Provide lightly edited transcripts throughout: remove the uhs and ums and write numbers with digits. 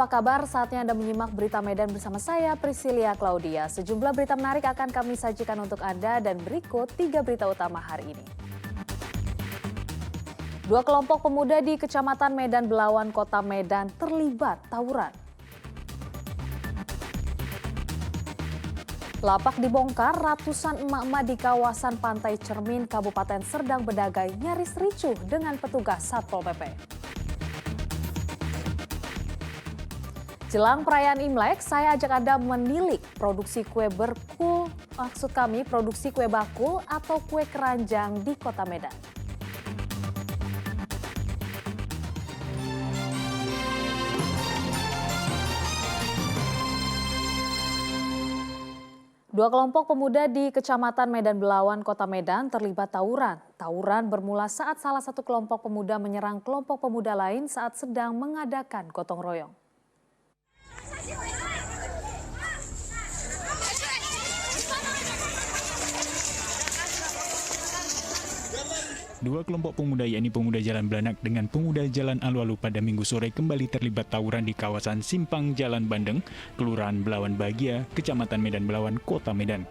apa kabar? Saatnya Anda menyimak berita Medan bersama saya, Priscilia Claudia. Sejumlah berita menarik akan kami sajikan untuk Anda dan berikut 3 berita utama hari ini. 2 kelompok pemuda di Kecamatan Medan Belawan, Kota Medan terlibat tawuran. Lapak dibongkar, ratusan emak-emak di kawasan Pantai Cermin, Kabupaten Serdang Bedagai nyaris ricuh dengan petugas Satpol PP. Jelang perayaan Imlek, saya ajak Anda menilik produksi kue berkul, produksi kue bakul atau kue keranjang di Kota Medan. Dua kelompok pemuda di Kecamatan Medan Belawan, Kota Medan terlibat tawuran. Tawuran bermula saat salah satu kelompok pemuda menyerang kelompok pemuda lain saat sedang mengadakan gotong royong. Dua kelompok pemuda yakni pemuda Jalan Belanak dengan pemuda Jalan Alu-Alu pada Minggu sore kembali terlibat tawuran di kawasan Simpang Jalan Bandeng, Kelurahan Belawan Bagia, Kecamatan Medan Belawan, Kota Medan.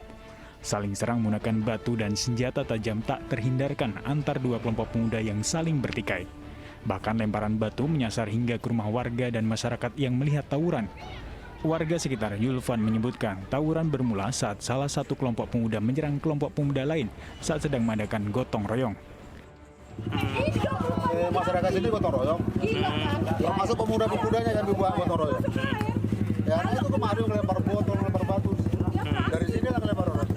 Saling serang menggunakan batu dan senjata tajam tak terhindarkan antar dua kelompok pemuda yang saling bertikai. Bahkan lemparan batu menyasar hingga ke rumah warga dan masyarakat yang melihat tawuran. Warga sekitar Yulfan menyebutkan tawuran bermula saat salah satu kelompok pemuda menyerang kelompok pemuda lain saat sedang mengadakan gotong royong. Masyarakat sini gotong royong, termasuk pemuda-pemudanya yang dibuat gotong royong. Ya itu kemarin ngelempar botol, ngelempar batu. Dari sini lah ngelempar orang.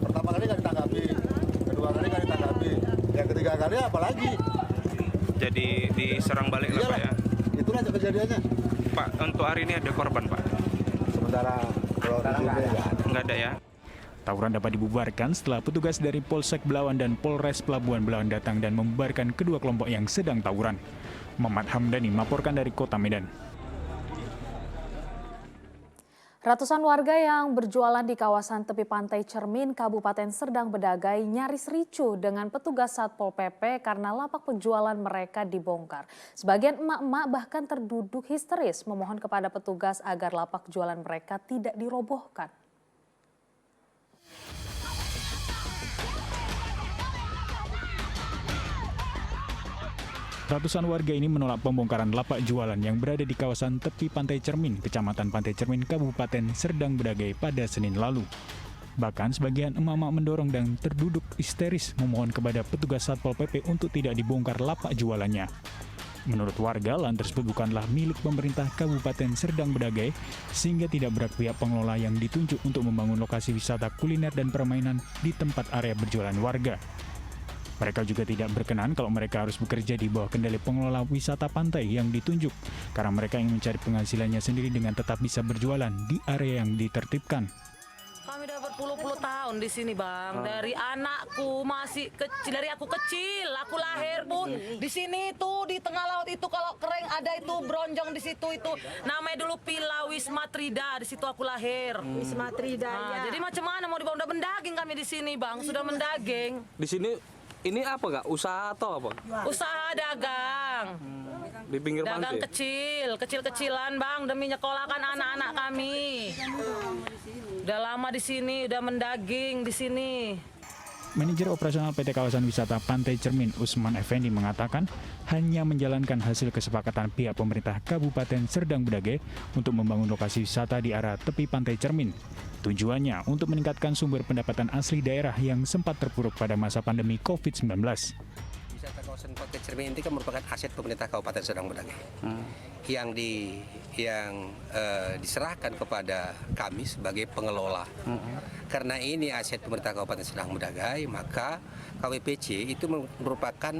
Pertama kali nggak ditanggapi, kedua kali nggak ditanggapi, yang ketiga kali apalagi. Jadi diserang balik lah Pak ya? Itulah kejadiannya. Pak, untuk hari ini ada korban Pak? Sementara kalau nggak ada ya? Tawuran dapat dibubarkan setelah petugas dari Polsek Belawan dan Polres Pelabuhan Belawan datang dan membubarkan kedua kelompok yang sedang tawuran. Muhammad Hamdani melaporkan dari Kota Medan. Ratusan warga yang berjualan di kawasan tepi Pantai Cermin, Kabupaten Serdang Bedagai nyaris ricuh dengan petugas Satpol PP karena lapak penjualan mereka dibongkar. Sebagian emak-emak bahkan terduduk histeris memohon kepada petugas agar lapak jualan mereka tidak dirobohkan. Ratusan warga ini menolak pembongkaran lapak jualan yang berada di kawasan tepi Pantai Cermin, Kecamatan Pantai Cermin, Kabupaten Serdang Bedagai pada Senin lalu. Bahkan sebagian emak-emak mendorong dan terduduk histeris memohon kepada petugas Satpol PP untuk tidak dibongkar lapak jualannya. Menurut warga, lahan tersebut bukanlah milik pemerintah Kabupaten Serdang Bedagai, sehingga tidak berhak pihak pengelola yang ditunjuk untuk membangun lokasi wisata kuliner dan permainan di tempat area berjualan warga. Mereka juga tidak berkenan kalau mereka harus bekerja di bawah kendali pengelola wisata pantai yang ditunjuk, karena mereka ingin mencari penghasilannya sendiri dengan tetap bisa berjualan di area yang ditertibkan. Kami udah berpuluh-puluh tahun di sini Bang, dari anakku masih kecil, dari aku kecil, aku lahir pun di sini tuh di tengah laut itu kalau kering ada itu bronjong di situ itu namanya dulu Villa Wisma Trida, di situ aku lahir. Wisma Trida. Nah, jadi macam mana mau dibawa, udah mendaging kami di sini Bang, sudah mendaging. Di sini ini apa Kak? Usaha atau apa? Usaha dagang. Di pinggir Dagang pantai? kecil-kecilan Bang, demi nyekolahkan anak-anak kami. Udah lama di sini, udah mendaging di sini. Manajer operasional PT Kawasan Wisata Pantai Cermin, Usman Effendi mengatakan hanya menjalankan hasil kesepakatan pihak pemerintah Kabupaten Serdang Bedagai untuk membangun lokasi wisata di area tepi Pantai Cermin. Tujuannya untuk meningkatkan sumber pendapatan asli daerah yang sempat terpuruk pada masa pandemi COVID-19. Wisata kawasan Pantai Cermin ini kan merupakan aset pemerintah Kabupaten Serdang Bedagai yang diserahkan kepada kami sebagai pengelola. Karena ini aset pemerintah Kabupaten Serdang Bedagai, maka KWPC itu merupakan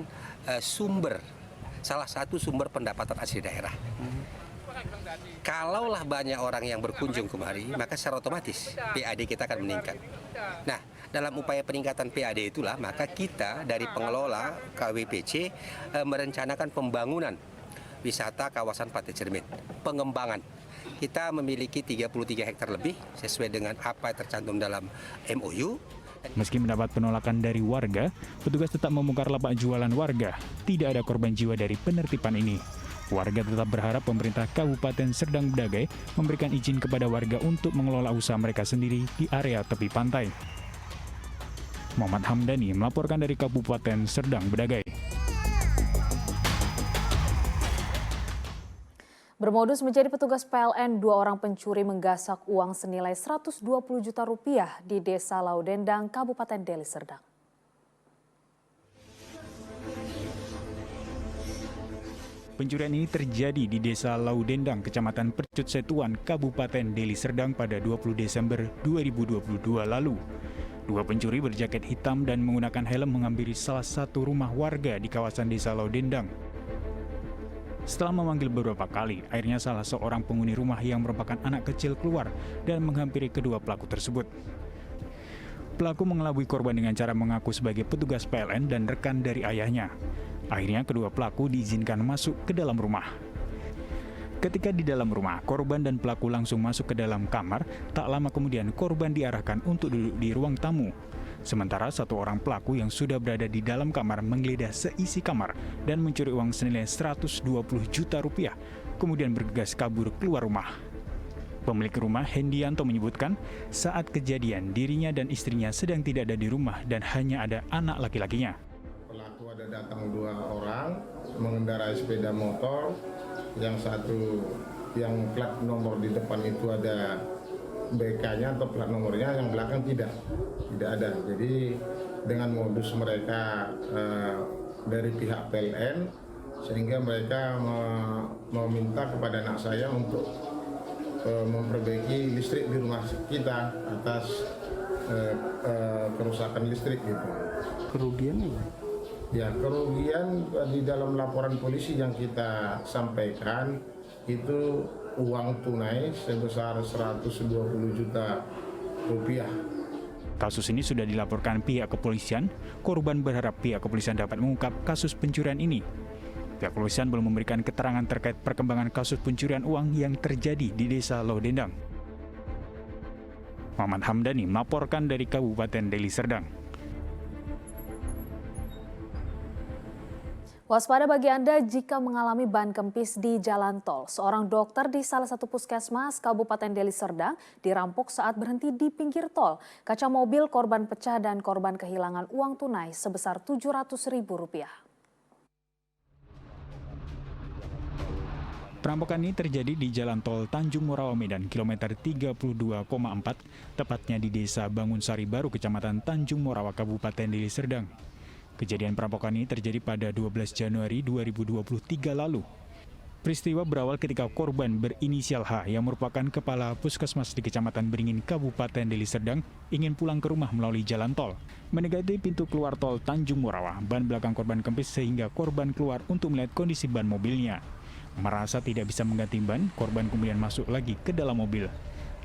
salah satu sumber pendapatan asli daerah. Kalaulah banyak orang yang berkunjung kemari, maka secara otomatis PAD kita akan meningkat. Nah, dalam upaya peningkatan PAD itulah, maka kita dari pengelola KWPC merencanakan pembangunan wisata kawasan Pantai Cermin, pengembangan. Kita memiliki 33 hektar lebih sesuai dengan apa yang tercantum dalam MOU. Meski mendapat penolakan dari warga, petugas tetap membongkar lapak jualan warga. Tidak ada korban jiwa dari penertiban ini. Warga tetap berharap pemerintah Kabupaten Serdang Bedagai memberikan izin kepada warga untuk mengelola usaha mereka sendiri di area tepi pantai. Muhammad Hamdani melaporkan dari Kabupaten Serdang Bedagai. Bermodus menjadi petugas PLN, 2 orang pencuri menggasak uang senilai 120 juta rupiah di Desa Laudendang, Kabupaten Deli Serdang. Pencurian ini terjadi di Desa Laudendang, Kecamatan Percut Setuan, Kabupaten Deli Serdang pada 20 Desember 2022 lalu. 2 pencuri berjaket hitam dan menggunakan helm menghampiri salah satu rumah warga di kawasan Desa Laudendang. Setelah memanggil beberapa kali, akhirnya salah seorang penghuni rumah yang merupakan anak kecil keluar dan menghampiri kedua pelaku tersebut. Pelaku mengelabui korban dengan cara mengaku sebagai petugas PLN dan rekan dari ayahnya. Akhirnya kedua pelaku diizinkan masuk ke dalam rumah. Ketika di dalam rumah, korban dan pelaku langsung masuk ke dalam kamar. Tak lama kemudian korban diarahkan untuk duduk di ruang tamu. Sementara satu orang pelaku yang sudah berada di dalam kamar menggeledah seisi kamar dan mencuri uang senilai 120 juta rupiah, kemudian bergegas kabur keluar rumah. Pemilik rumah, Hendianto, menyebutkan saat kejadian dirinya dan istrinya sedang tidak ada di rumah dan hanya ada anak laki-lakinya. Pelaku ada datang 2 orang mengendarai sepeda motor, yang satu yang plat nomor di depan itu ada BK-nya atau plat nomornya, yang belakang tidak ada. Jadi dengan modus mereka dari pihak PLN, sehingga mereka meminta kepada anak saya untuk memperbaiki listrik di rumah kita atas kerusakan listrik gitu. Kerugiannya? Ya, kerugian di dalam laporan polisi yang kita sampaikan itu uang tunai sebesar 120 juta rupiah. Kasus ini sudah dilaporkan pihak kepolisian. Korban berharap pihak kepolisian dapat mengungkap kasus pencurian ini. Pihak kepolisian belum memberikan keterangan terkait perkembangan kasus pencurian uang yang terjadi di Desa Laudendang. Muhammad Hamdani melaporkan dari Kabupaten Deli Serdang. Waspada bagi Anda jika mengalami ban kempis di jalan tol. Seorang dokter di salah satu puskesmas Kabupaten Deli Serdang dirampok saat berhenti di pinggir tol. Kaca mobil korban pecah dan korban kehilangan uang tunai sebesar Rp700.000. Perampokan ini terjadi di Jalan Tol Tanjung Morawa Medan, kilometer 32,4, tepatnya di Desa Bangunsari Baru, Kecamatan Tanjung Morawa, Kabupaten Deli Serdang. Kejadian perampokan ini terjadi pada 12 Januari 2023 lalu. Peristiwa berawal ketika korban berinisial H yang merupakan kepala puskesmas di Kecamatan Beringin, Kabupaten Deli Serdang, ingin pulang ke rumah melalui jalan tol. Mendekati pintu keluar tol Tanjung Morawa, ban belakang korban kempis sehingga korban keluar untuk melihat kondisi ban mobilnya. Merasa tidak bisa mengganti ban, korban kemudian masuk lagi ke dalam mobil.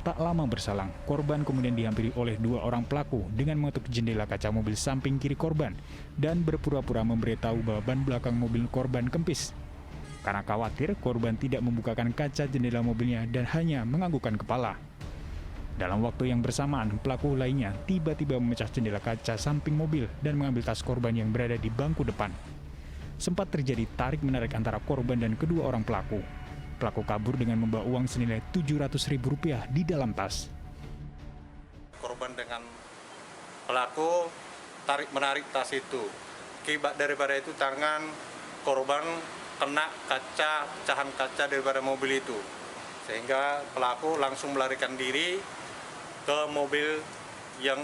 Tak lama berselang, korban kemudian dihampiri oleh 2 orang pelaku dengan mengetuk jendela kaca mobil samping kiri korban dan berpura-pura memberitahu bahwa ban belakang mobil korban kempis. Karena khawatir, korban tidak membukakan kaca jendela mobilnya dan hanya menganggukkan kepala. Dalam waktu yang bersamaan, pelaku lainnya tiba-tiba memecah jendela kaca samping mobil dan mengambil tas korban yang berada di bangku depan. Sempat terjadi tarik-menarik antara korban dan kedua orang pelaku. Pelaku kabur dengan membawa uang senilai Rp700.000 di dalam tas. Korban dengan pelaku tarik-menarik tas itu. Akibat daripada itu tangan korban kena pecahan kaca daripada mobil itu. Sehingga pelaku langsung melarikan diri ke mobil yang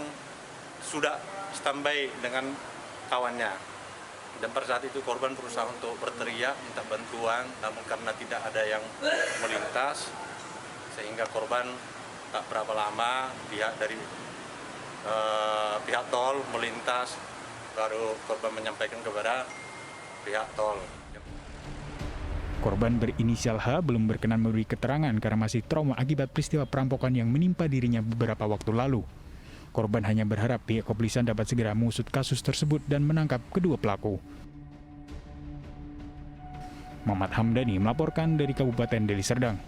sudah standby dengan kawannya. Dan pada saat itu korban berusaha untuk berteriak, minta bantuan, namun karena tidak ada yang melintas, sehingga korban tak berapa lama pihak tol melintas, baru korban menyampaikan kepada pihak tol. Korban berinisial H belum berkenan memberi keterangan karena masih trauma akibat peristiwa perampokan yang menimpa dirinya beberapa waktu lalu. Korban hanya berharap pihak kepolisian dapat segera mengusut kasus tersebut dan menangkap kedua pelaku. Muhammad Hamdani melaporkan dari Kabupaten Deli Serdang.